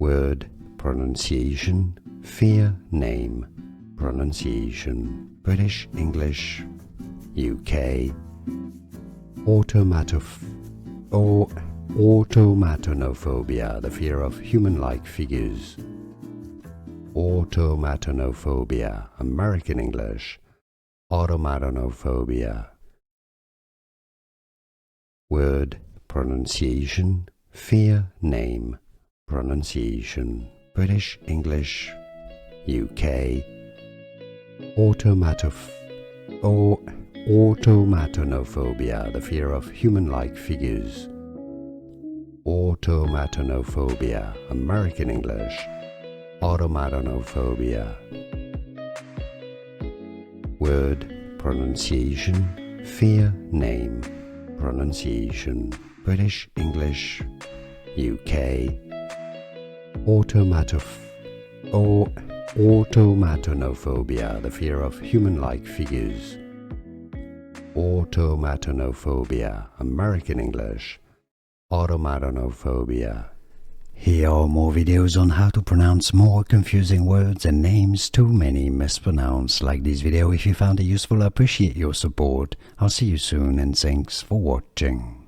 Word pronunciation, fear name, pronunciation, British, English, UK, automatonophobia, the fear of human-like figures. Automatonophobia, American English, automatonophobia. Word pronunciation, fear name, pronunciation, British, English, UK, automatonophobia, the fear of human-like figures. Automatonophobia, American English, automatonophobia. Word pronunciation, fear name, pronunciation, British, English, UK, automatonophobia, the fear of human-like figures. Automatonophobia, American English, automatonophobia. Here are more videos on how to pronounce more confusing words and names too many mispronounced. Like this video if you found it useful. I appreciate your support. I'll see you soon and thanks for watching.